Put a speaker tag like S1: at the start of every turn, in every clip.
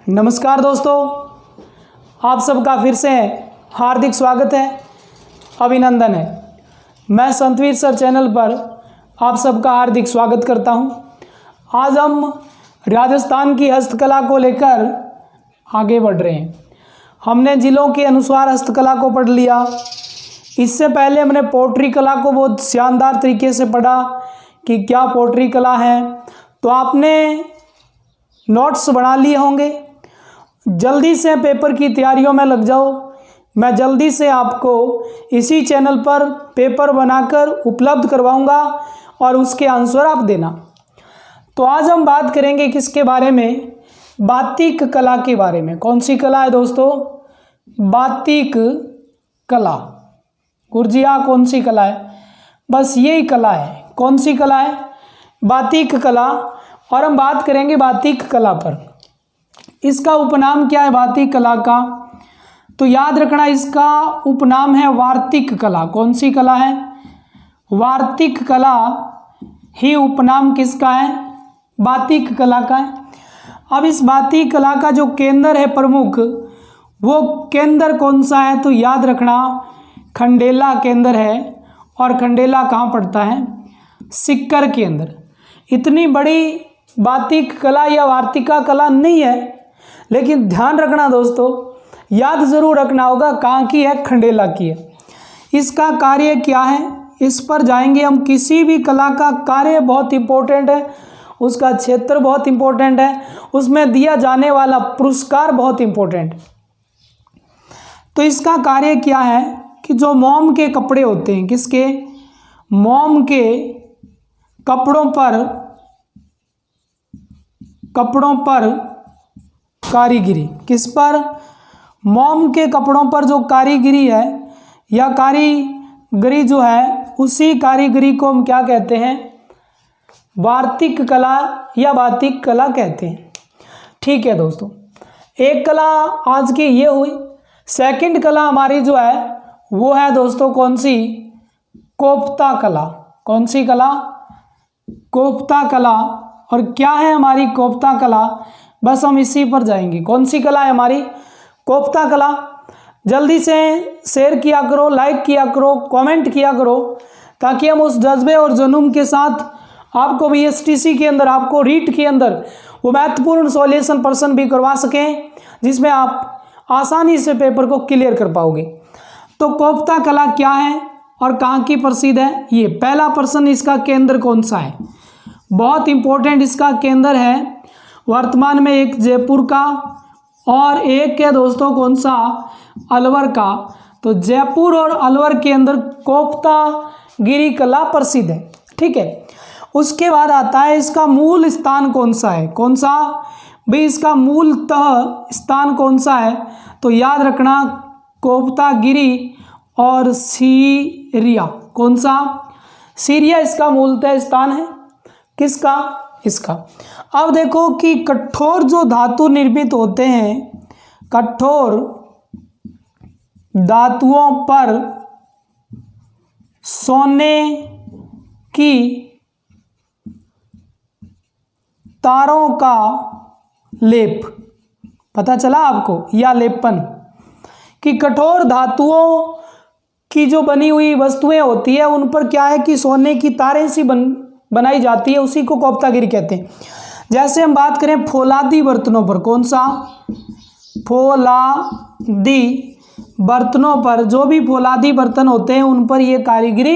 S1: नमस्कार दोस्तों, आप सबका फिर से हार्दिक स्वागत है, अभिनंदन है। मैं संतवीर सर चैनल पर आप सबका हार्दिक स्वागत करता हूं। आज हम राजस्थान की हस्तकला को लेकर आगे बढ़ रहे हैं। हमने जिलों के अनुसार हस्तकला को पढ़ लिया। इससे पहले हमने पोट्री कला को बहुत शानदार तरीके से पढ़ा कि क्या पोट्री कला है। तो आपने नोट्स बना लिए होंगे। जल्दी से पेपर की तैयारियों में लग जाओ। मैं जल्दी से आपको इसी चैनल पर पेपर बनाकर उपलब्ध करवाऊंगा और उसके आंसर आप देना। तो आज हम बात करेंगे किसके बारे में? बातिक कला के बारे में। कौन सी कला है दोस्तों? बातिक कला। गुरजिया कौन सी कला है? बस यही कला है। कौन सी कला है? बातिक कला। और हम बात करेंगे बातिक कला पर। इसका उपनाम क्या है बातिक कला का? तो याद रखना, इसका उपनाम है वार्तिक कला। कौन सी कला है? वार्तिक कला ही उपनाम किसका है? बातिक कला का है। अब इस बातिक कला का जो केंद्र है प्रमुख, वो केंद्र कौन सा है? तो याद रखना, खंडेला केंद्र है। और खंडेला कहाँ पड़ता है? सिक्कर के अंदर। इतनी बड़ी बातिक कला या वार्तिका कला नहीं है, लेकिन ध्यान रखना दोस्तों, याद जरूर रखना होगा कहाँ की है? खंडेला की है। इसका कार्य क्या है, इस पर जाएंगे हम। किसी भी कला का कार्य बहुत इंपॉर्टेंट है, उसका क्षेत्र बहुत इंपॉर्टेंट है, उसमें दिया जाने वाला पुरस्कार बहुत इंपॉर्टेंट है। तो इसका कार्य क्या है कि जो मोम के कपड़े होते हैं, किसके? मोम के कपड़ों पर कारीगिरी। किस पर? मोम के कपड़ों पर जो कारीगिरी है या कारीगरी जो है, उसी कारीगरी को हम क्या कहते हैं? वार्तिक कला या बातिक कला कहते हैं। ठीक है दोस्तों, एक कला आज की ये हुई। सेकंड कला हमारी जो है वो है दोस्तों कौन सी? कोफ्ता कला। कौन सी कला? कोफ्ता कला। और क्या है हमारी कोफ्ता कला? बस हम इसी पर जाएंगे। कौन सी कला है हमारी? कोफ्ता कला। जल्दी से शेयर किया करो, लाइक किया करो, कमेंट किया करो, ताकि हम उस जज्बे और जुनून के साथ आपको BSTC के अंदर, आपको रीट के अंदर वो महत्वपूर्ण सॉल्यूशन पर्सन भी करवा सकें, जिसमें आप आसानी से पेपर को क्लियर कर पाओगे। तो कोफ्ता कला क्या है और कहाँ की प्रसिद्ध है? ये पहला प्रश्न, इसका केंद्र कौन सा है? बहुत इंपॉर्टेंट। इसका केंद्र है वर्तमान में एक जयपुर का और एक है दोस्तों कौन सा? अलवर का। तो जयपुर और अलवर के अंदर कोफ्ता गिरी कला प्रसिद्ध है। ठीक है, उसके बाद आता है इसका मूल स्थान कौन सा है? कौन सा भाई? इसका मूलतः स्थान कौन सा है? तो याद रखना, कोफ्ता गिरी और सीरिया। कौन सा? सीरिया इसका मूलतः स्थान है। किसका? इसका। अब देखो कि कठोर जो धातु निर्मित होते हैं, कठोर धातुओं पर सोने की तारों का लेप, पता चला आपको? या लेपन, कि कठोर धातुओं की जो बनी हुई वस्तुएं होती है, उन पर क्या है कि सोने की तारें सी बनाई जाती है, उसी को कोफ्तागिरी कहते हैं। जैसे हम बात करें फौलादी बर्तनों पर। कौन सा? फौलादी बर्तनों पर, जो भी फौलादी बर्तन होते हैं उन पर यह कारीगरी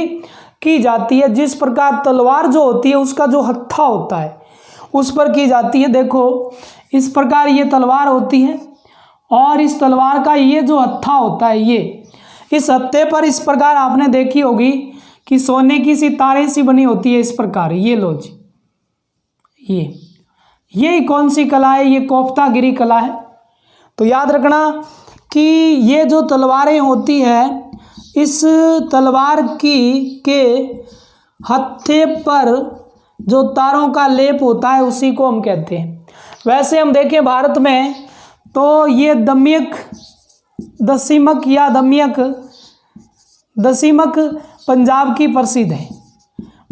S1: की जाती है। जिस प्रकार तलवार जो होती है, उसका जो हत्था होता है उस पर की जाती है। देखो इस प्रकार ये तलवार होती है और इस तलवार का ये जो हत्था होता है, ये इस हत्थे पर इस प्रकार आपने देखी होगी कि सोने की सी तारें सी बनी होती है इस प्रकार। ये लो जी, ये कौन सी कला है? ये कोफ्तागिरी कला है। तो याद रखना कि ये जो तलवारें होती है, इस तलवार के हत्थे पर जो तारों का लेप होता है, उसी को हम कहते हैं। वैसे हम देखें भारत में तो ये दसीमक पंजाब की प्रसिद्ध है।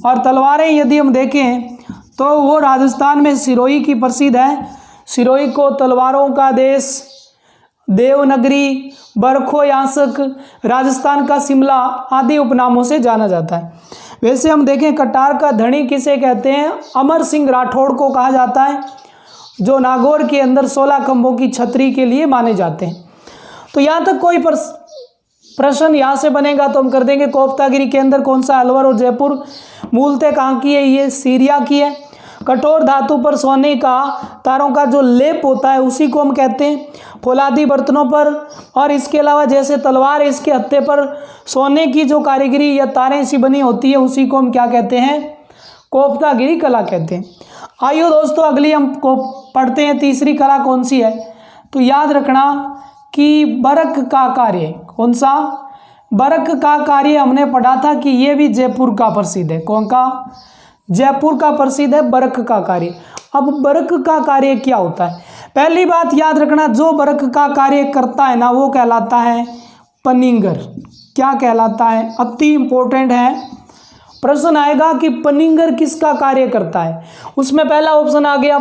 S1: और तलवारें यदि हम देखें तो वो राजस्थान में सिरोही की प्रसिद्ध है। सिरोही को तलवारों का देश, देवनगरी, बरखो यासक, राजस्थान का शिमला आदि उपनामों से जाना जाता है। वैसे हम देखें कटार का धनी किसे कहते हैं? अमर सिंह राठौड़ को कहा जाता है, जो नागौर के अंदर 16 खंभों की छतरी के लिए माने जाते हैं। तो यहाँ तक कोई प्रश्न यहाँ से बनेगा तो हम कर देंगे कोफ्तागिरी के अंदर कौन सा? अलवर और जयपुर। मूलतः कहाँ की है? ये सीरिया की है। कठोर धातु पर सोने का तारों का जो लेप होता है उसी को हम कहते हैं। फौलादी बर्तनों पर और इसके अलावा जैसे तलवार इसके हत्थे पर सोने की जो कारीगरी या तारें सी बनी होती है उसी को हम क्या कहते हैं? कोफ्तागिरी कला कहते हैं। आइए दोस्तों अगली हम को पढ़ते हैं। तीसरी कला कौन सी है? तो याद रखना कि बरक का कार्य। कौन सा? बरक का कार्य हमने पढ़ा था कि ये भी जयपुर का प्रसिद्ध है। कौन का? जयपुर का प्रसिद्ध है बरक का कार्य। अब बरक का कार्य क्या होता है? पहली बात याद रखना, जो बरक का कार्य करता है ना वो कहलाता है पनिंगर। क्या कहलाता है? अति इंपॉर्टेंट है। प्रश्न आएगा कि पनिंगर किसका कार्य करता है? उसमें पहला ऑप्शन आ गया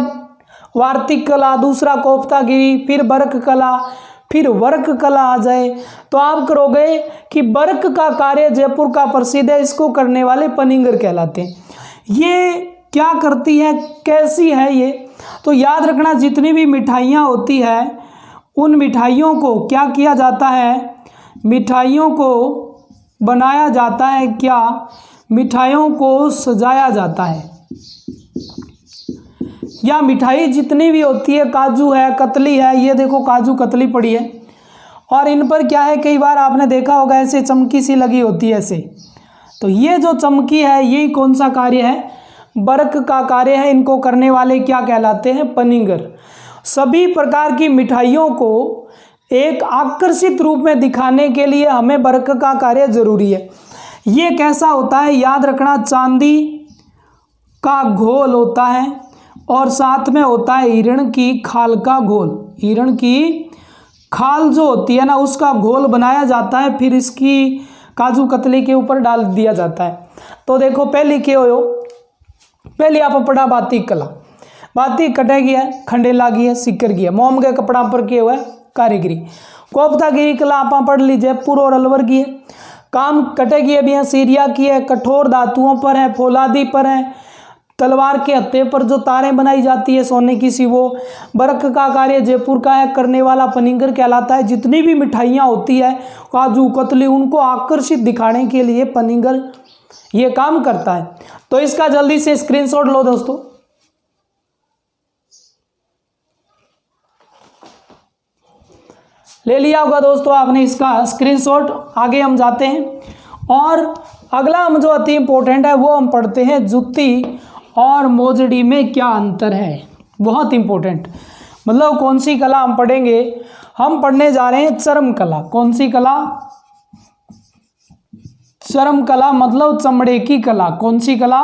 S1: वार्तिक कला, दूसरा कोफ्तागिरी, फिर बरक कला, फिर वर्क कला आ जाए तो आप करोगे कि बरक का कार्य जयपुर का प्रसिद्ध है, इसको करने वाले पनिंगर कहलाते हैं। ये क्या करती है, कैसी है ये? तो याद रखना जितनी भी मिठाइयाँ होती है उन मिठाइयों को क्या किया जाता है? मिठाइयों को बनाया जाता है क्या? मिठाइयों को सजाया जाता है। या मिठाई जितनी भी होती है, काजू है, कतली है, ये देखो काजू कतली पड़ी है और इन पर क्या है, कई बार आपने देखा होगा ऐसे चमकी सी लगी होती है ऐसे। तो ये जो चमकी है यही कौन सा कार्य है? बरक का कार्य है। इनको करने वाले क्या कहलाते हैं? पनिंगर। सभी प्रकार की मिठाइयों को एक आकर्षित रूप में दिखाने के लिए हमें बरक का कार्य जरूरी है। ये कैसा होता है? याद रखना चांदी का घोल होता है और साथ में होता है हिरण की खाल का घोल। हिरण की खाल जो होती है ना उसका घोल बनाया जाता है, फिर इसकी काजू कतली के ऊपर डाल दिया जाता है। तो देखो पहली क्या हो, पहले आप पढ़ा बातिक कला। बातिक कटेगी है, खंडेला की है, सिक्कर की है, मोम के कपड़ा पर किए हुआ है कारीगरी। कोफ्तागिरी कला आप पढ़ ली जयपुर और अलवर की है। काम कटेगी अभी है, सीरिया की है, कठोर धातुओं पर है, फौलादी पर है, तलवार के हत्थे पर जो तारें बनाई जाती है सोने की सी वो। बरक का कार्य जयपुर का है, करने वाला पनिंगर कहलाता है। जितनी भी मिठाइयाँ होती है काजू कतली उनको आकर्षित दिखाने के लिए पनिंगर ये काम करता है। तो इसका जल्दी से स्क्रीनशॉट लो दोस्तों। ले लिया होगा दोस्तों आपने इसका स्क्रीनशॉट। आगे हम जाते हैं और अगला हम जो अति इंपॉर्टेंट है वो हम पढ़ते हैं जुत्ती और मोजड़ी में क्या अंतर है। बहुत इंपॉर्टेंट, मतलब कौन सी कला हम पढ़ेंगे? हम पढ़ने जा रहे हैं चर्म कला। कौन सी कला? चर्म कला मतलब चमड़े की कला। कौन सी कला?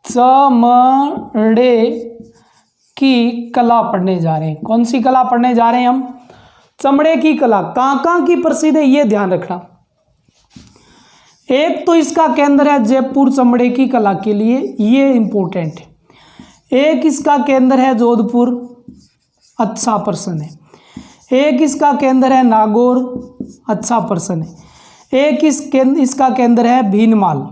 S1: चमड़े की कला पढ़ने जा रहे हैं। कौन सी कला पढ़ने जा रहे हैं हम? चमड़े की कला। कहाँ की प्रसिद्ध है ये ध्यान रखना। एक तो इसका केंद्र है जयपुर चमड़े की कला के लिए, ये इंपॉर्टेंट है। एक इसका केंद्र है जोधपुर, अच्छा प्रश्न है। एक इसका केंद्र है नागौर, अच्छा प्रश्न है। एक इसका केंद्र है भीनमाल,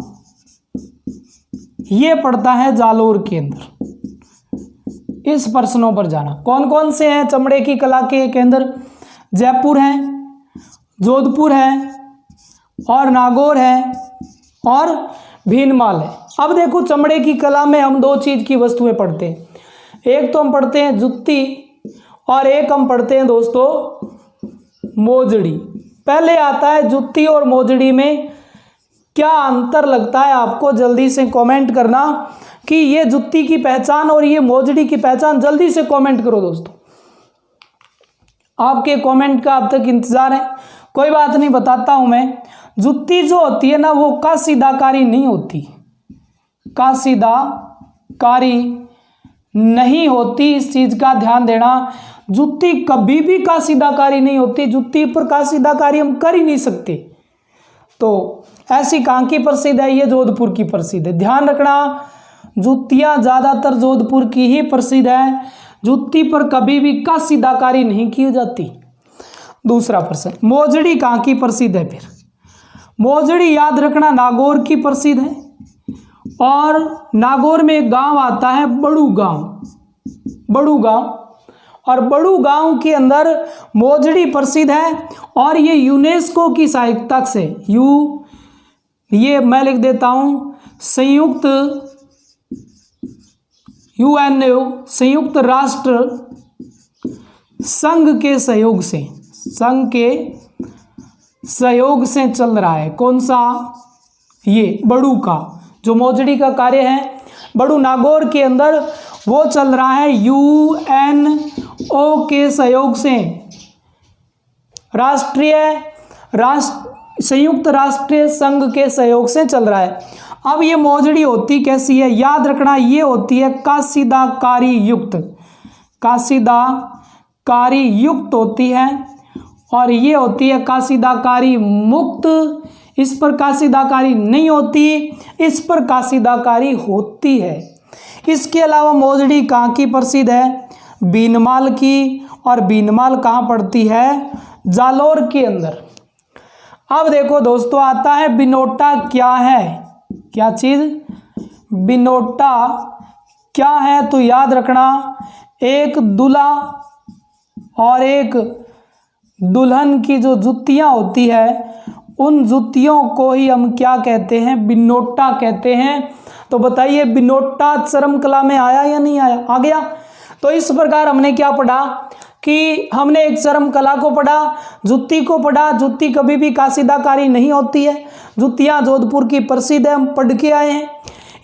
S1: ये पड़ता है जालोर के अंदर। इस प्रश्नों पर जाना। कौन कौन से हैं चमड़े की कला के केंद्र? जयपुर है, जोधपुर है और नागौर है और भीनमाल है। अब देखो चमड़े की कला में हम दो चीज़ की वस्तुएं पढ़ते हैं। एक तो हम पढ़ते हैं जुत्ती और एक हम पढ़ते हैं दोस्तों मोजड़ी। पहले आता है जुत्ती और मोजड़ी में क्या अंतर लगता है आपको? जल्दी से कमेंट करना कि ये जुत्ती की पहचान और ये मोजड़ी की पहचान। जल्दी से कमेंट करो दोस्तों, आपके कमेंट का अब तक इंतजार है। कोई बात नहीं, बताता हूं मैं। जुत्ती जो होती है ना वो कासीदाकारी नहीं होती, कासीदाकारी नहीं होती, इस चीज का ध्यान देना। जुत्ती कभी भी कासीदाकारी नहीं होती, जुत्ती पर कासीदाकारी हम कर ही नहीं सकते। तो ऐसी कहाँ की प्रसिद्ध है? ये जोधपुर की प्रसिद्ध है। ध्यान रखना जुत्तियां ज़्यादातर जोधपुर की ही प्रसिद्ध है। जुत्ती पर कभी भी कशीदाकारी नहीं की जाती। दूसरा प्रश्न, मोजड़ी कहाँ की प्रसिद्ध है? फिर मोजड़ी याद रखना नागौर की प्रसिद्ध है, और नागौर में एक गांव आता है बड़ू गांव, बड़ू गांव, और बड़ू गांव के अंदर मोजड़ी प्रसिद्ध है। और ये यूनेस्को की सहायता से ये मैं लिख देता हूं संयुक्त संयुक्त राष्ट्र संघ के सहयोग से चल रहा है। कौन सा? ये बड़ू का जो मोजड़ी का कार्य है बड़ू नागौर के अंदर, वो चल रहा है यूएनओ के सहयोग से, संयुक्त राष्ट्रीय संघ के सहयोग से चल रहा है। अब ये मोजड़ी होती कैसी है? याद रखना, ये होती है काशीदाकारी युक्त होती है, और ये होती है काशीदाकारी मुक्त। इस पर काशीदाकारी नहीं होती, इस पर काशीदाकारी होती है। इसके अलावा मोजड़ी कहाँ की प्रसिद्ध है? बीनमाल की, और बीनमाल कहाँ पड़ती है? जालोर के अंदर। अब देखो दोस्तों, आता है बिनोटा क्या है? क्या चीज? बिनोटा क्या है? तो याद रखना, एक दूल्हा और एक दुल्हन की जो जुतियां होती है, उन जुतियों को ही हम क्या कहते हैं? बिनोटा कहते हैं। तो बताइए बिनोटा चरम कला में आया या नहीं आया? आ गया। तो इस प्रकार हमने क्या पढ़ा कि हमने एक चरम कला को पढ़ा, जुत्ती को पढ़ा। जुत्ती कभी भी काशीदाकारी नहीं होती है, जुतियां जोधपुर की प्रसिद्ध है, हम पढ़ के आए हैं।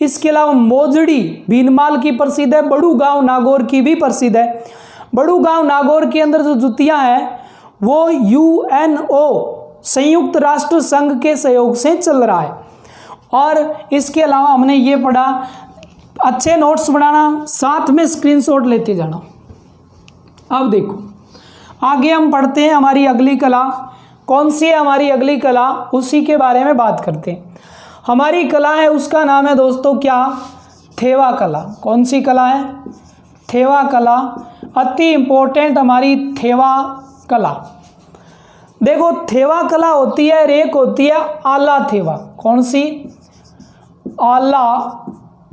S1: इसके अलावा मोजड़ी बीनमाल की प्रसिद्ध है, बड़ू गांव नागौर की भी प्रसिद्ध है। बड़ू गांव नागौर के अंदर जो जुतियां हैं वो यूएनओ संयुक्त राष्ट्र संघ के सहयोग से चल रहा है। और इसके अलावा हमने ये पढ़ा, अच्छे नोट्स बनाना, साथ में स्क्रीनशॉट लेते जाना। अब देखो आगे हम पढ़ते हैं हमारी अगली कला। कौन सी है हमारी अगली कला? उसी के बारे में बात करते हैं। हमारी कला है, उसका नाम है दोस्तों क्या? थेवा कला। कौन सी कला है? थेवा कला। अति इंपॉर्टेंट हमारी थेवा कला। देखो थेवा कला होती है, एक होती है आला थेवा। कौन सी? आला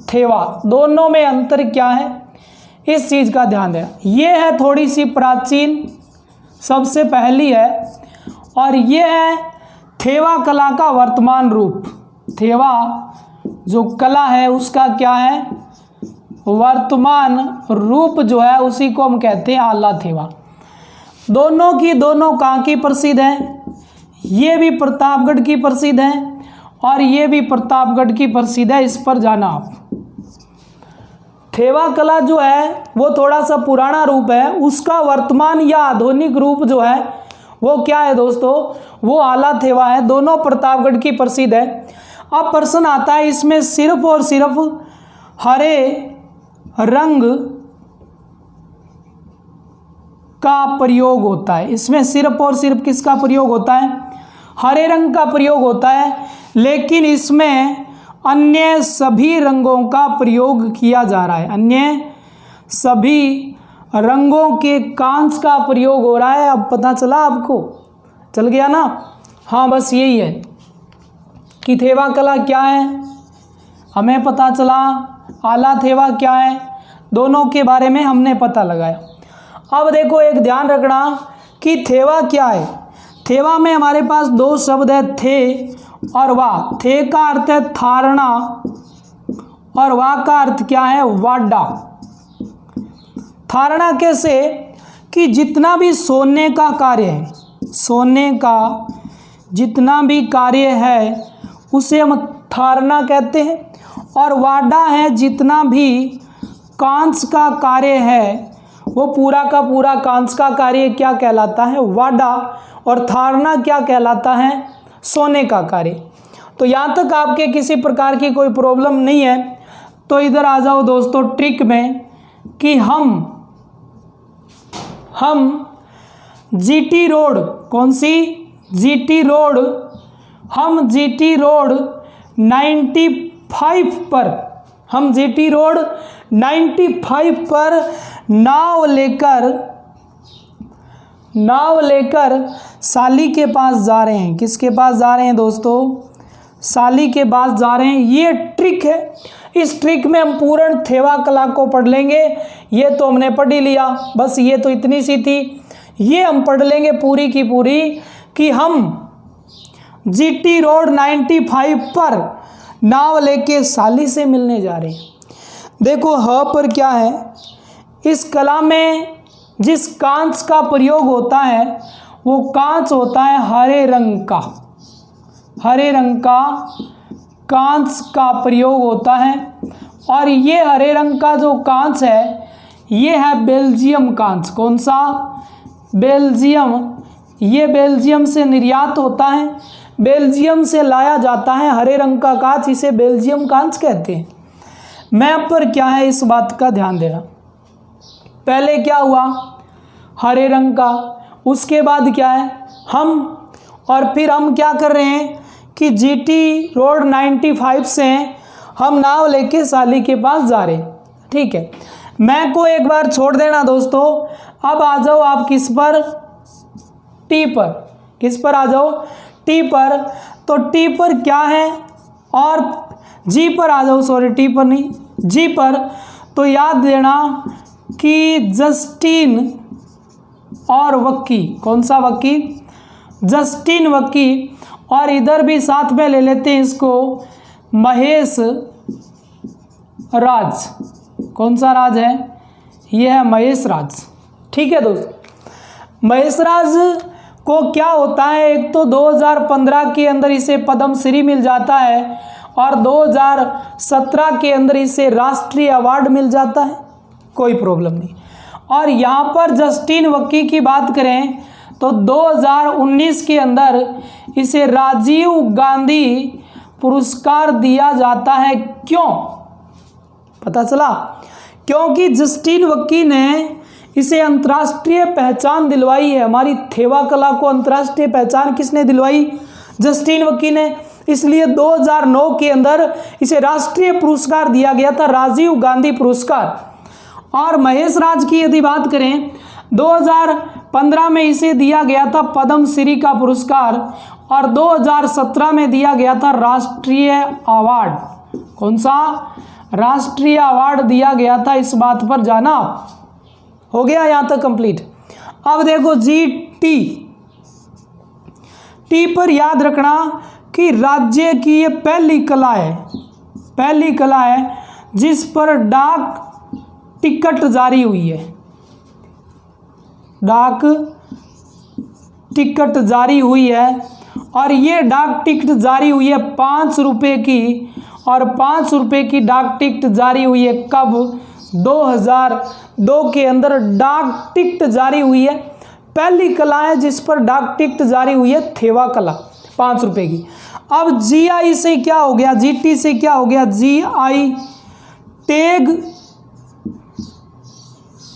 S1: थेवा। दोनों में अंतर क्या है, इस चीज का ध्यान देना। ये है थोड़ी सी प्राचीन, सबसे पहली है, और ये है थेवा कला का वर्तमान रूप। थेवा जो कला है उसका क्या है? वर्तमान रूप जो है उसी को हम कहते हैं आला थेवा। दोनों की दोनों कहाँ की प्रसिद्ध है? ये भी प्रतापगढ़ की प्रसिद्ध है और ये भी प्रतापगढ़ की प्रसिद्ध है। इस पर जाना आप। थेवा कला जो है वो थोड़ा सा पुराना रूप है, उसका वर्तमान या आधुनिक रूप जो है वो क्या है दोस्तों? वो आला थेवा है। दोनों प्रतापगढ़ की प्रसिद्ध है। अब प्रश्न आता है, इसमें सिर्फ और सिर्फ हरे रंग का प्रयोग होता है। इसमें सिर्फ और सिर्फ किसका प्रयोग होता है? हरे रंग का प्रयोग होता है, लेकिन इसमें अन्य सभी रंगों का प्रयोग किया जा रहा है। अन्य सभी रंगों के कांच का प्रयोग हो रहा है। अब पता चला आपको? चल गया ना? हाँ, बस यही है कि थेवा कला क्या है, हमें पता चला। आला थेवा क्या है, दोनों के बारे में हमने पता लगाया। अब देखो एक ध्यान रखना कि थेवा क्या है। थेवा में हमारे पास दो शब्द है, थे और वाह। थे का अर्थ है धारणा और वाह का अर्थ क्या है? वाडा। धारणा कैसे? कि जितना भी सोने का कार्य है, सोने का जितना भी कार्य है उसे हम धारणा कहते हैं। और वाडा है जितना भी कांच का कार्य है, वो पूरा का पूरा कांच का कार्य क्या कहलाता है? वाडा। और धारणा क्या कहलाता है? सोने का कार्य। तो यहाँ तक आपके किसी प्रकार की कोई प्रॉब्लम नहीं है। तो इधर आ जाओ दोस्तों ट्रिक में कि हम जीटी रोड, कौन सी? जीटी रोड, हम जीटी रोड 95 पर, हम जीटी रोड 95 पर नाव लेकर साली के पास जा रहे हैं। किसके पास जा रहे हैं दोस्तों? साली के पास जा रहे हैं। ये ट्रिक है। इस ट्रिक में हम पूर्ण थेवा कला को पढ़ लेंगे। ये तो हमने पढ़ ही लिया, बस ये तो इतनी सी थी। ये हम पढ़ लेंगे पूरी की पूरी कि हम जीटी रोड 95 पर नाव लेके साली से मिलने जा रहे हैं। देखो ह पर क्या है, इस कला में जिस कांच का प्रयोग होता है वो कांच होता है हरे रंग का। हरे रंग का कांच का प्रयोग होता है और ये हरे रंग का जो कांच है ये है बेल्जियम कांच। कौन सा? बेल्जियम। ये बेल्जियम से निर्यात होता है, बेल्जियम से लाया जाता है हरे रंग का कांच, इसे बेल्जियम कांच कहते हैं। मैप पर क्या है इस बात का ध्यान देना। पहले क्या हुआ? हरे रंग का, उसके बाद क्या है? हम, और फिर हम क्या कर रहे हैं कि जीटी रोड 95 से हम नाव लेके साली के पास जा रहे हैं। ठीक है, मैं को एक बार छोड़ देना दोस्तों। अब आ जाओ आप किस पर? टी पर। किस पर आ जाओ? टी पर। तो टी पर क्या है? और जी पर आ जाओ, सॉरी टी पर नहीं, जी पर। तो याद देना कि जस्टिन और वक्की। कौन सा वक्की? जस्टिन वक्की। और इधर भी साथ में ले लेते हैं इसको, महेश राज। कौन सा राज है? ये है महेश राज। ठीक है दोस्तों, महेश राज को क्या होता है, एक तो 2015 के अंदर इसे पद्मश्री मिल जाता है और 2017 के अंदर इसे राष्ट्रीय अवार्ड मिल जाता है, कोई प्रॉब्लम नहीं। और यहाँ पर जस्टिन वक्की की बात करें तो 2019 के अंदर इसे राजीव गांधी पुरस्कार दिया जाता है। क्यों? पता चला? क्योंकि जस्टिन वक्की ने इसे अंतर्राष्ट्रीय पहचान दिलवाई है। हमारी थेवा कला को अंतर्राष्ट्रीय पहचान किसने दिलवाई? जस्टिन वक्की ने। इसलिए 2009 के अंदर इसे राष्ट्रीय पुरस्कार दिया गया था, राजीव गांधी पुरस्कार। और महेश राज की यदि बात करें 2015 में इसे दिया गया था पद्मश्री का पुरस्कार और 2017 में दिया गया था राष्ट्रीय अवार्ड। कौन सा? राष्ट्रीय अवार्ड दिया गया था। इस बात पर जाना। हो गया यहाँ तक कंप्लीट। अब देखो जीटी टी पर याद रखना कि राज्य की ये पहली कला है, पहली कला है जिस पर डाक टिकट जारी हुई है। डाक टिकट जारी हुई है और ये डाक टिकट जारी हुई है 5 रुपये की, और 5 रुपये की डाक टिकट जारी हुई है कब? 2002 के अंदर डाक टिकट जारी हुई है। पहली कला है जिस पर डाक टिकट जारी हुई है थेवा कला, 5 रुपये की। अब जीआई से क्या हो गया? जीटी से क्या हो गया? जीआई टैग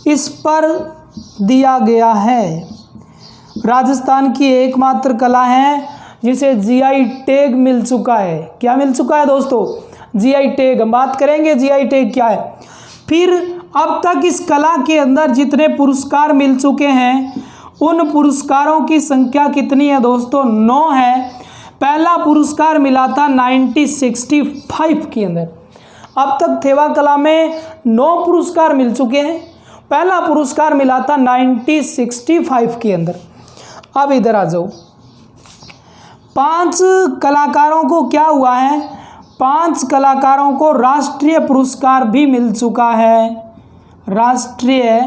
S1: इस पर दिया गया है। राजस्थान की एकमात्र कला है जिसे जीआई टैग मिल चुका है। क्या मिल चुका है दोस्तों? GI tag. हम बात करेंगे जीआई टैग क्या है। फिर अब तक इस कला के अंदर जितने पुरस्कार मिल चुके हैं उन पुरस्कारों की संख्या कितनी है दोस्तों? 9 है। पहला पुरस्कार मिला था 1965 के अंदर। अब तक थेवा कला में 9 पुरस्कार मिल चुके हैं। पहला पुरस्कार मिला था 1965 के अंदर। अब इधर आ जाओ, 5 कलाकारों को क्या हुआ है? 5 कलाकारों को राष्ट्रीय पुरस्कार भी मिल चुका है। राष्ट्रीय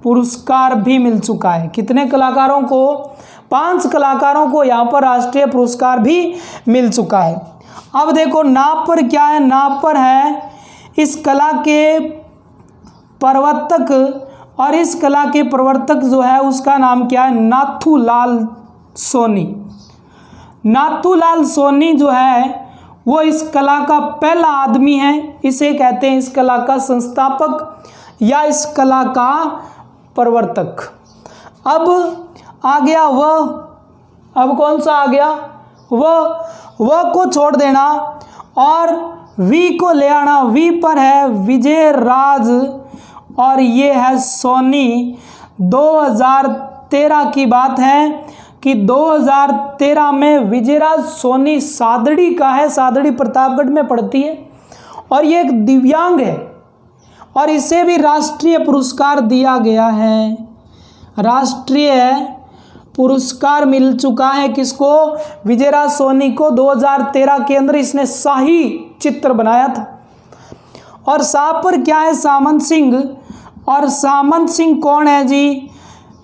S1: पुरस्कार भी मिल चुका है। कितने कलाकारों को? 5 कलाकारों को यहाँ पर राष्ट्रीय पुरस्कार भी मिल चुका है। अब देखो नाप पर क्या है? नाप पर है इस कला के प्रवर्तक, और इस कला के प्रवर्तक जो है उसका नाम क्या है? नाथूलाल सोनी। नाथूलाल सोनी जो है वो इस कला का पहला आदमी है। इसे कहते हैं इस कला का संस्थापक या इस कला का प्रवर्तक। अब आ गया वह, अब कौन सा आ गया? वह को छोड़ देना और वी को ले आना। वी पर है विजय राज और ये है सोनी। 2013 की बात है कि 2013 में विजयराज सोनी सादड़ी का है, सादड़ी प्रतापगढ़ में पड़ती है और ये एक दिव्यांग है और इसे भी राष्ट्रीय पुरस्कार दिया गया है। राष्ट्रीय पुरस्कार मिल चुका है किसको? विजयराज सोनी को। 2013 के अंदर इसने शाही चित्र बनाया था। और साहब पर क्या है? सामंत सिंह। और सामंत सिंह कौन है जी?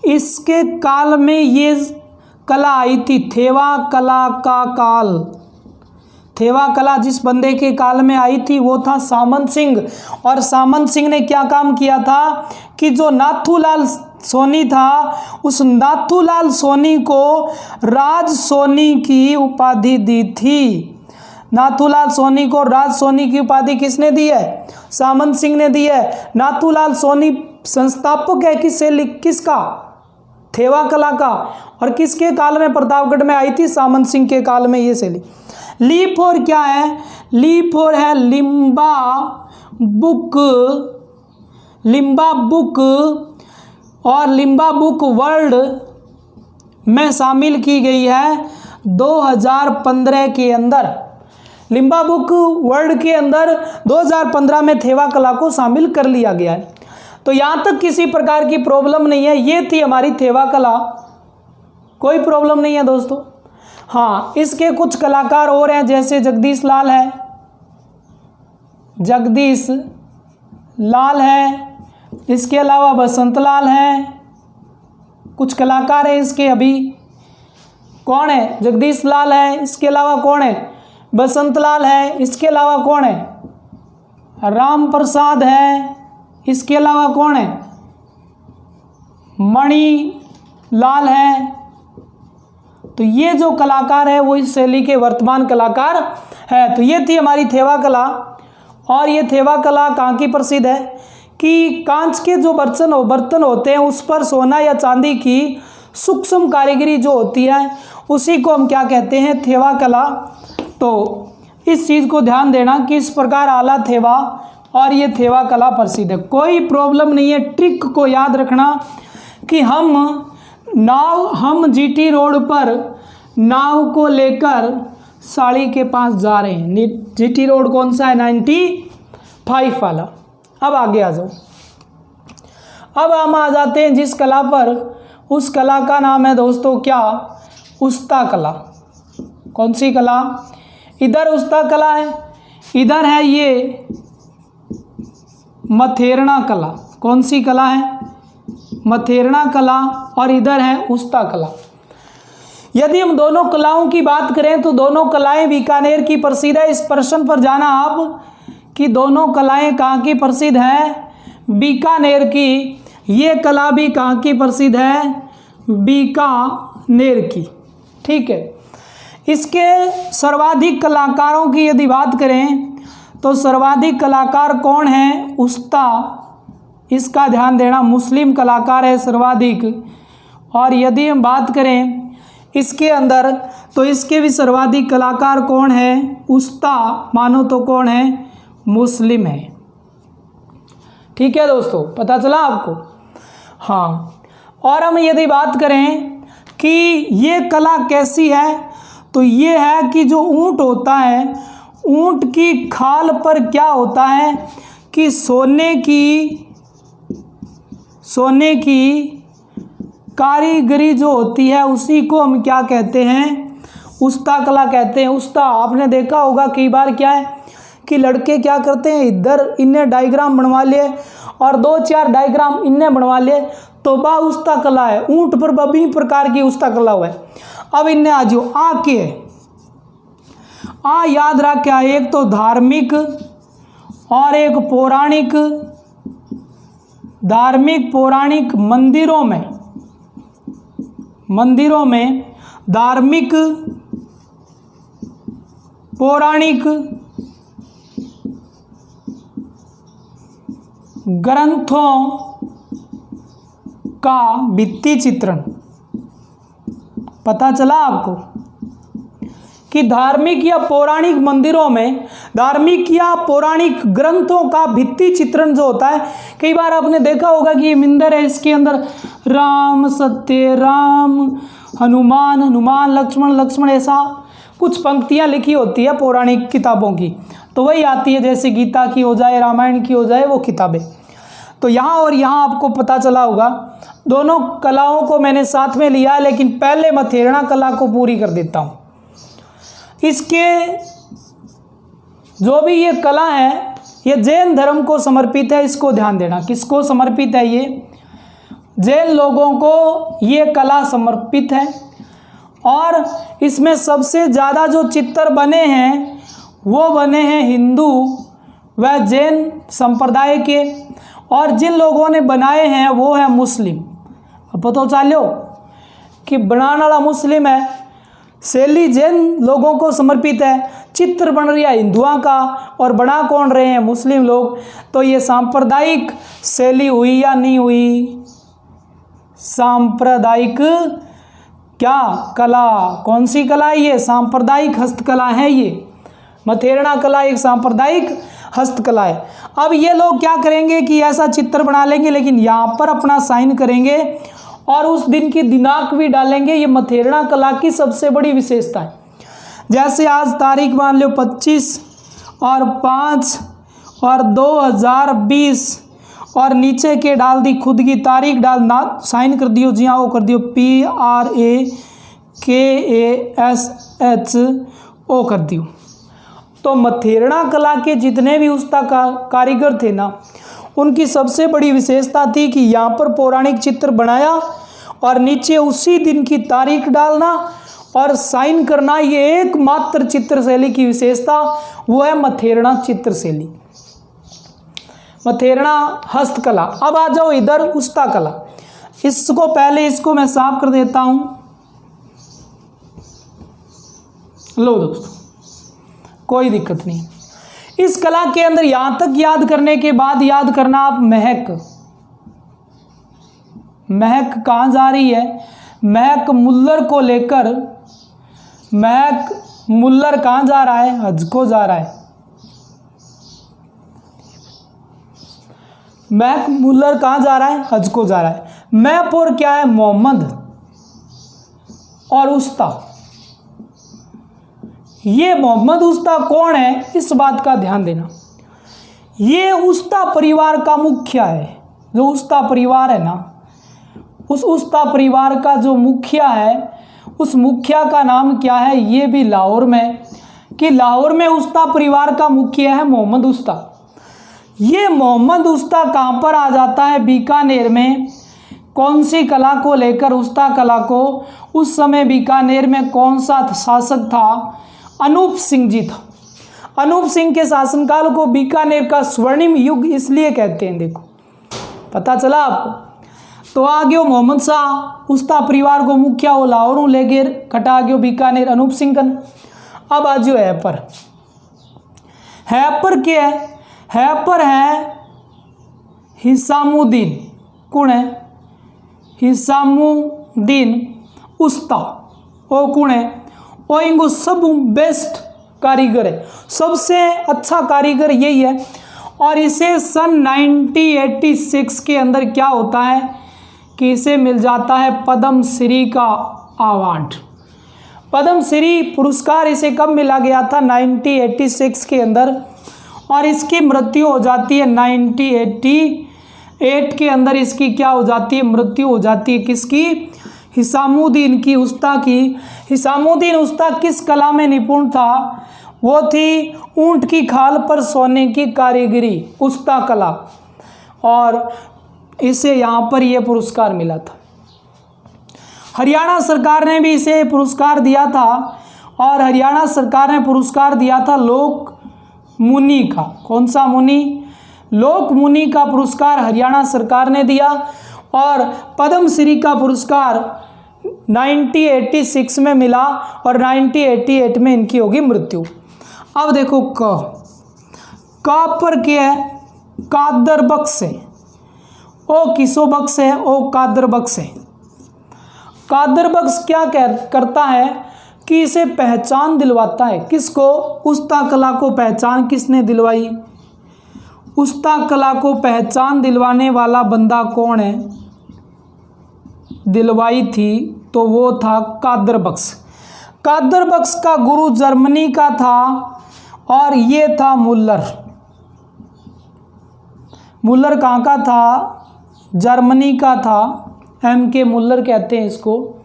S1: इसके काल में ये कला आई थी, थेवा कला का काल। थेवा कला जिस बंदे के काल में आई थी वो था सामंत सिंह। और सामंत सिंह ने क्या काम किया था कि जो नाथूलाल सोनी था, उस नाथूलाल सोनी को राज सोनी की उपाधि दी थी। नाथूलाल सोनी को राज सोनी की उपाधि किसने दी है? सामंत सिंह ने दी है। नाथूलाल सोनी संस्थापक है किसका? थेवा कला का। और किसके काल में प्रतापगढ़ में आई थी? सामंत सिंह के काल में ये शैली। लीप फोर क्या है? लीप फोर है लिम्बा बुक। लिम्बा बुक और लिम्बा बुक वर्ल्ड में शामिल की गई है 2015 के अंदर। लिम्बा बुक वर्ल्ड के अंदर 2015 में थेवा कला को शामिल कर लिया गया है। तो यहाँ तक किसी प्रकार की प्रॉब्लम नहीं है। ये थी हमारी थेवा कला, कोई प्रॉब्लम नहीं है दोस्तों। हाँ, इसके कुछ कलाकार और हैं, जैसे जगदीश लाल है, जगदीश लाल है, इसके अलावा बसंत लाल हैं, कुछ कलाकार हैं इसके। अभी कौन है? जगदीश लाल है। इसके अलावा कौन है? बसंत लाल है। इसके अलावा कौन है? राम प्रसाद है। इसके अलावा कौन है? मणि लाल है। तो ये जो कलाकार है वो इस शैली के वर्तमान कलाकार है। तो ये थी हमारी थेवा कला। और ये थेवा कला कहाँ की प्रसिद्ध है कि कांच के जो बर्तन होते हैं उस पर सोना या चांदी की सूक्ष्म कारीगरी जो होती है उसी को हम क्या कहते हैं? थेवा कला। तो इस चीज़ को ध्यान देना कि इस प्रकार आला थेवा और ये थेवा कला प्रसिद्ध है, कोई प्रॉब्लम नहीं है। ट्रिक को याद रखना कि हम जीटी रोड पर नाव को लेकर साड़ी के पास जा रहे हैं। जीटी रोड कौन सा है? 95 वाला। अब आगे आ जाओ। अब हम आ जाते हैं जिस कला पर, उस कला का नाम है दोस्तों क्या? उस्ता कला। कौन सी कला? इधर उस्ता कला है, इधर है ये मथेरना कला। कौन सी कला है? मथेरना कला। और इधर है उस्ता कला। यदि हम दोनों कलाओं की बात करें तो दोनों कलाएं बीकानेर की प्रसिद्ध है। इस प्रश्न पर जाना आप कि दोनों कलाएं कहाँ की प्रसिद्ध हैं? बीकानेर की। ये कला भी कहाँ की प्रसिद्ध है? बीकानेर की। ठीक है। इसके सर्वाधिक कलाकारों की यदि बात करें तो सर्वाधिक कलाकार कौन है? उस्ता। इसका ध्यान देना, मुस्लिम कलाकार है सर्वाधिक। और यदि हम बात करें इसके अंदर तो इसके भी सर्वाधिक कलाकार कौन है? उस्ता मानो तो कौन है? मुस्लिम है। ठीक है दोस्तों, पता चला आपको? हाँ। और हम यदि बात करें कि ये कला कैसी है तो ये है कि जो ऊंट होता है, ऊंट की खाल पर क्या होता है कि सोने की कारीगरी जो होती है उसी को हम क्या कहते हैं? उस्ता कला कहते हैं। उस्ता आपने देखा होगा कई बार क्या है कि लड़के क्या करते हैं, इधर इन्हें डायग्राम बनवा लिए और 2-4 डायग्राम इन्हें बनवा लिए, तो बा उस्ता कला है। ऊंट पर विभिन्न प्रकार की उस्ता कला हुआ है। अब इन्हें आ जाओ। आ के आ याद रख क्या? एक तो धार्मिक और एक पौराणिक। धार्मिक पौराणिक मंदिरों में धार्मिक पौराणिक ग्रंथों का भित्ति चित्रण। पता चला आपको? कि धार्मिक या पौराणिक मंदिरों में धार्मिक या पौराणिक ग्रंथों का भित्ति चित्रण जो होता है, कई बार आपने देखा होगा कि ये मंदिर है, इसके अंदर राम सत्य, राम हनुमान, हनुमान लक्ष्मण, लक्ष्मण, ऐसा कुछ पंक्तियां लिखी होती है पौराणिक किताबों की, तो वही आती है, जैसे गीता की हो जाए, रामायण की हो जाए, वो किताबें। तो यहाँ और यहाँ आपको पता चला होगा, दोनों कलाओं को मैंने साथ में लिया है, लेकिन पहले मथेरना कला को पूरी कर देता हूँ। इसके जो भी ये कला है, ये जैन धर्म को समर्पित है, इसको ध्यान देना। किसको समर्पित है? ये जैन लोगों को ये कला समर्पित है। और इसमें सबसे ज़्यादा जो चित्र बने हैं वो बने हैं हिंदू व जैन संप्रदाय के, और जिन लोगों ने बनाए हैं वो है मुस्लिम। अब पता चलो कि बनाने वाला मुस्लिम है, शैली जैन लोगों को समर्पित है, चित्र बन रहा है हिंदुओं का, और बना कौन रहे हैं? मुस्लिम लोग। तो ये सांप्रदायिक शैली हुई या नहीं हुई? सांप्रदायिक क्या कला? कौन सी कला है ये? सांप्रदायिक हस्तकला है ये। मथेरना कला एक सांप्रदायिक हस्तकला है। अब ये लोग क्या करेंगे कि ऐसा चित्र बना लेंगे, लेकिन यहाँ पर अपना साइन करेंगे और उस दिन की दिनांक भी डालेंगे। ये मथेरना कला की सबसे बड़ी विशेषता है। जैसे आज तारीख मान लो 25 और 5 और 2020, और नीचे के डाल दी खुद की तारीख, डालना साइन कर दियो, जी हाँ वो कर दियो, PRAKASHO कर दियो। तो मथेरना कला के जितने भी उस्ताद कारीगर थे ना, उनकी सबसे बड़ी विशेषता थी कि यहाँ पर पौराणिक चित्र बनाया और नीचे उसी दिन की तारीख डालना और साइन करना। ये एकमात्र चित्र शैली की विशेषता वो है मथेरना चित्र शैली, मथेरना हस्तकला। अब आ जाओ इधर उस्ता कला। इसको पहले इसको मैं साफ कर देता हूं। लो दोस्तों, कोई दिक्कत नहीं। इस कला के अंदर यहां तक याद करने के बाद याद करना आप महक। महक कहां जा रही है? महक मुल्लर को लेकर, महक मुल्लर कहां जा रहा है? हज को जा रहा है। महक मुल्लर कहां जा रहा है? हज को जा रहा है। मैपुर क्या है? मोहम्मद और उस्ता। ये मोहम्मद उस्ता कौन है? इस बात का ध्यान देना। ये उस्ता परिवार का मुखिया है। जो उस्ता परिवार है ना, उस उस्ता परिवार का जो मुखिया है, उस मुखिया का नाम क्या है? ये भी लाहौर में, कि लाहौर में उस्ता परिवार का मुखिया है मोहम्मद उस्ता। ये मोहम्मद उस्ता कहाँ पर आ जाता है? बीकानेर में। कौन सी कला को लेकर? उस्ता कला को। उस समय बीकानेर में कौन सा शासक था? अनूप सिंह जी था। अनूप सिंह के शासनकाल को बीकानेर का स्वर्णिम युग इसलिए कहते हैं। देखो, पता चला आपको? तो आ गयो मोहम्मद शाह, उस्ता परिवार को मुखिया हो लाहौर ले गए, कटा गयो बीकानेर अनूप सिंह कन। अब आज जो हैपर, हैपर क्या है? हैपर है हिसामुद्दीन। कौन है? हिसामुद्दीन उस्ता। वो कौन है? वो इनको सब बेस्ट कारीगर है, सबसे अच्छा कारीगर यही है। और इसे सन 1986 के अंदर क्या होता है कि इसे मिल जाता है पद्म श्री का अवार्ड। पद्म श्री पुरस्कार इसे कब मिला गया था? 1986 के अंदर। और इसकी मृत्यु हो जाती है 1988 के अंदर। इसकी क्या हो जाती है? मृत्यु हो जाती है। किसकी? हिसामुद्दीन की, उस्ता की। हिसामुद्दीन उस्ता किस कला में निपुण था? वो थी ऊंट की खाल पर सोने की कारीगरी, उस्ता कला। और इसे यहाँ पर यह पुरस्कार मिला था। हरियाणा सरकार ने भी इसे पुरस्कार दिया था, और हरियाणा सरकार ने पुरस्कार दिया था लोक मुनि का। कौन सा मुनि? लोक मुनि का पुरस्कार हरियाणा सरकार ने दिया। और पद्मश्री का पुरस्कार 1986 में मिला, और 1988 में इनकी होगी मृत्यु। अब देखो का पर क्या है? कादर बख्श है। ओ किसो बख्श है? ओ कादर बख्श है। कादर बख्श क्या करता है कि इसे पहचान दिलवाता है। किसको? उस्ता कला को पहचान किसने दिलवाई? उस्ता कला को पहचान दिलवाने वाला बंदा कौन है? दिलवाई थी तो वो था कादर बख्श। कादर बख्श का गुरु जर्मनी का था और ये था मुल्लर। मुल्लर कहाँ का था? जर्मनी का था। एम.के. मुल्लर कहते हैं इसको।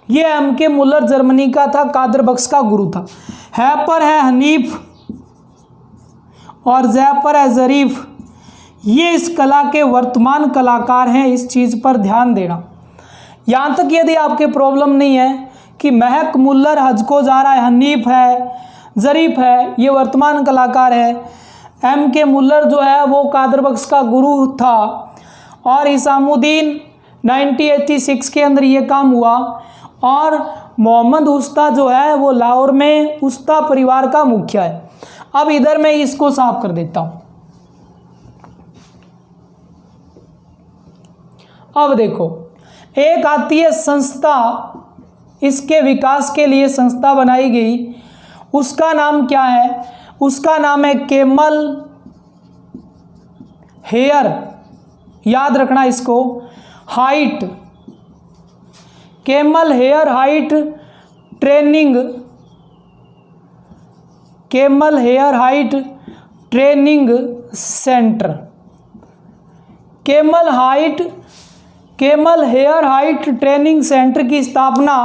S1: ये एम.के. मुल्लर जर्मनी का था, कादर बख्श का गुरु था। है पर है हनीफ और जै पर है ज़रीफ, ये इस कला के वर्तमान कलाकार हैं। इस चीज़ पर ध्यान देना। यहाँ तक यदि आपके प्रॉब्लम नहीं है कि महक मुल्लर हज को जा रहा है, हनीफ है, ज़रीफ है, ये वर्तमान कलाकार है, एम.के. मुल्लर जो है वो कादर बख्श का गुरु था और इसामुद्दीन 1986 के अंदर ये काम हुआ और मोहम्मद उस्ता जो है वो लाहौर में उस्ता परिवार का मुखिया है। अब इधर मैं इसको साफ कर देता हूं। अब देखो, एक आती है संस्था, इसके विकास के लिए संस्था बनाई गई, उसका नाम क्या है? उसका नाम है कैमल हेयर, याद रखना इसको, height, camel hair height training, camel hair height training centre. Camel hair height training centre की स्थापना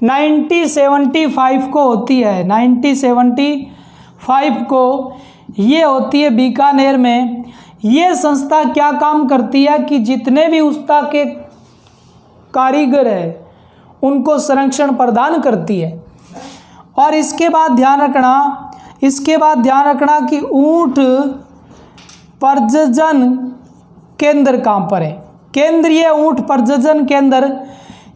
S1: 1975 को होती है। 1975 को ये होती है बीकानेर में। ये संस्था क्या काम करती है कि जितने भी उस्ता के कारीगर हैं उनको संरक्षण प्रदान करती है। और इसके बाद ध्यान रखना कि ऊंट प्रजनन केंद्र कहाँ पर है? केंद्रीय ऊंट प्रजनन केंद्र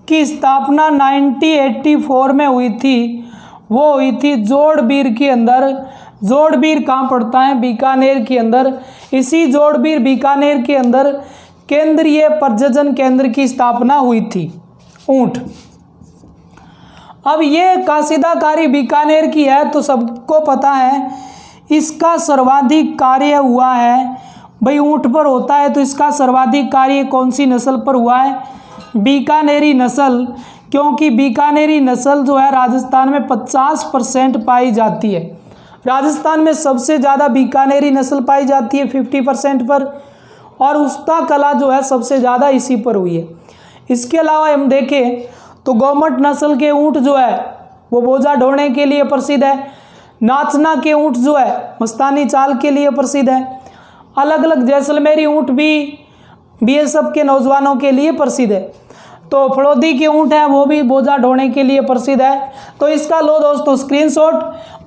S1: की स्थापना 1984 में हुई थी। वो हुई थी जोड़बीर के अंदर। जोड़बीर कहाँ पड़ता है? बीकानेर के अंदर। इसी जोड़बीर बीकानेर के अंदर केंद्रीय प्रजनन केंद्र की स्थापना हुई थी ऊंट। अब ये कासिदाकारी बीकानेर की है तो सबको पता है इसका सर्वाधिक कार्य हुआ है, भाई ऊंट पर होता है तो इसका सर्वाधिक कार्य कौन सी नस्ल पर हुआ है? बीकानेरी नस्ल, क्योंकि बीकानेरी नस्ल जो है राजस्थान में 50% पाई जाती है। राजस्थान में सबसे ज़्यादा बीकानेरी नस्ल पाई जाती है 50% पर, और उस्ता कला जो है सबसे ज़्यादा इसी पर हुई है। इसके अलावा हम देखें तो गौमट नस्ल के ऊँट जो है वो बोझा ढोने के लिए प्रसिद्ध है। नाचना के ऊँट जो है मस्तानी चाल के लिए प्रसिद्ध है। अलग अलग जैसलमेरी ऊँट भी बीएसएफ के नौजवानों के लिए प्रसिद्ध है। तो फड़ौदी के ऊँट हैं वो भी बोझा ढोने के लिए प्रसिद्ध है। तो इसका लो दोस्तों स्क्रीनशॉट।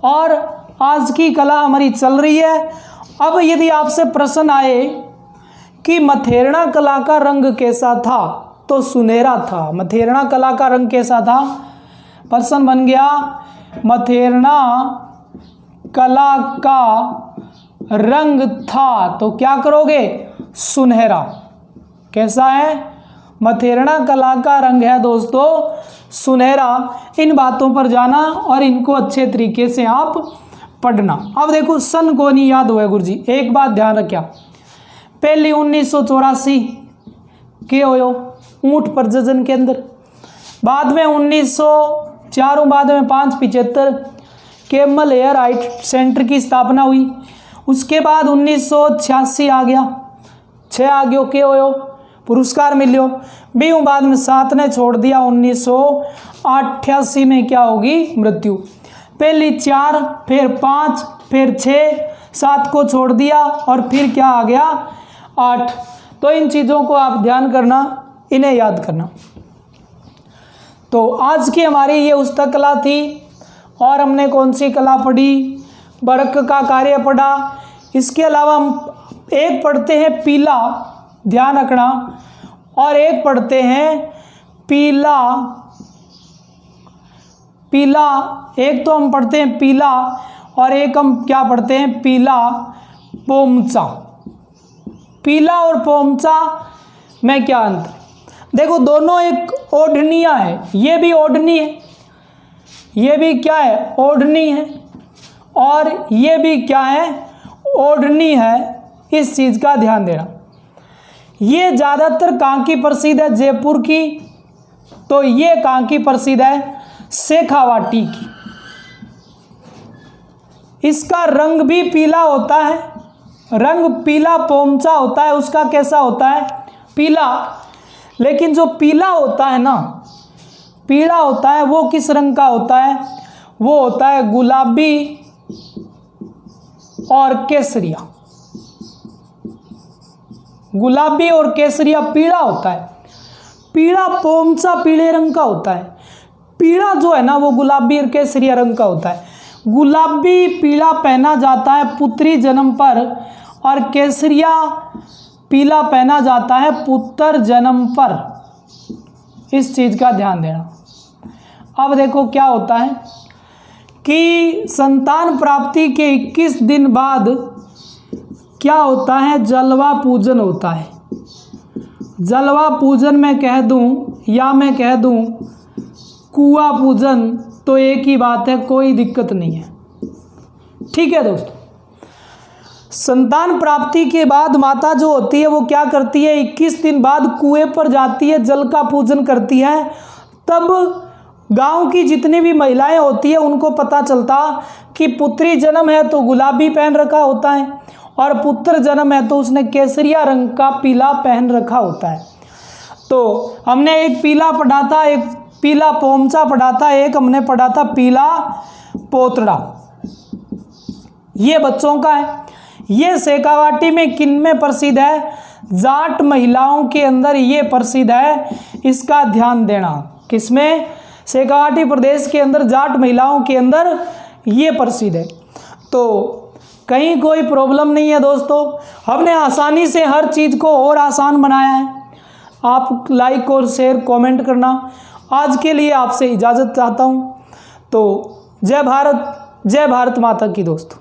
S1: और आज की कला हमारी चल रही है। अब यदि आपसे प्रश्न आए कि मथेरना कला का रंग कैसा था तो सुनहरा था। मथेरना कला का रंग कैसा था? प्रश्न बन गया मथेरना कला का रंग था तो क्या करोगे? सुनहरा। कैसा है? मथेरना कला का रंग है दोस्तों सुनहरा। इन बातों पर जाना और इनको अच्छे तरीके से आप पढ़ना। अब देखो सन को नहीं याद हुआ गुरुजी, एक बात ध्यान रखिया, पहले 1984 के हो ऊंट प्रजनन केंद्र, बाद में 1904, बाद में 575 कैमल हेयर हाइट सेंटर की स्थापना हुई। उसके बाद 1986 आ गया, 6 आ गयो के हो पुरस्कार मिलियो भी। बाद में 7 ने छोड़ दिया, 1988 में क्या होगी? मृत्यु। पहली 4, फिर 5, फिर 6, 7 को छोड़ दिया और फिर क्या आ गया? 8। तो इन चीज़ों को आप ध्यान करना, इन्हें याद करना। तो आज की हमारी ये उस्ता कला थी और हमने कौन सी कला पढ़ी? बड़क का कार्य पढ़ा। इसके अलावा हम एक पढ़ते हैं पीला, ध्यान रखना, और एक पढ़ते हैं पीला। एक तो हम पढ़ते हैं पीला और एक हम क्या पढ़ते हैं? पीला पोमचा। पीला और पोमचा में क्या अंतर? देखो दोनों एक ओढ़नियाँ है, ये भी ओढ़नी है, ये भी क्या है, ओढ़नी है, और ये भी क्या है, ओढ़नी है। इस चीज़ का ध्यान देना। ये ज़्यादातर कहाँ की प्रसिद्ध है, जयपुर की, तो ये कहाँ की प्रसिद्ध है, शेखावाटी की। इसका रंग भी पीला होता है, रंग पीला पोमचा होता है, उसका कैसा होता है, पीला। लेकिन जो पीला होता है ना, पीला होता है, वो किस रंग का होता है, वो होता है गुलाबी और केसरिया। गुलाबी और केसरिया पीला होता है। पीला पोमचा पीले रंग का होता है, पीला जो है ना वो गुलाबी और केसरिया रंग का होता है। गुलाबी पीला पहना जाता है पुत्री जन्म पर, और केसरिया पीला पहना जाता है पुत्र जन्म पर। इस चीज़ का ध्यान देना। अब देखो क्या होता है कि संतान प्राप्ति के 21 दिन बाद क्या होता है, जलवा पूजन होता है। जलवा पूजन मैं कह दूं या मैं कह दूं कुआं पूजन, तो एक ही बात है, कोई दिक्कत नहीं है। ठीक है दोस्तों, संतान प्राप्ति के बाद माता जो होती है वो क्या करती है, 21 दिन बाद कुएं पर जाती है, जल का पूजन करती है। तब गांव की जितनी भी महिलाएं होती है उनको पता चलता कि पुत्री जन्म है तो गुलाबी पहन रखा होता है, और पुत्र जन्म है तो उसने केसरिया रंग का पीला पहन रखा होता है। तो हमने एक पीला पढ़ा था, एक पीला पोमचा पढ़ा था, एक हमने पढ़ा था पीला पोतड़ा। ये बच्चों का है। ये शेखावाटी में किन में प्रसिद्ध है, जाट महिलाओं के अंदर ये प्रसिद्ध है। इसका ध्यान देना। किसमें, शेखावाटी प्रदेश के अंदर जाट महिलाओं के अंदर ये प्रसिद्ध है। तो कहीं कोई प्रॉब्लम नहीं है दोस्तों, हमने आसानी से हर चीज़ को और आसान बनाया है। आप लाइक और शेयर कमेंट करना। आज के लिए आपसे इजाज़त चाहता हूँ। तो जय भारत, जय भारत माता की दोस्तों।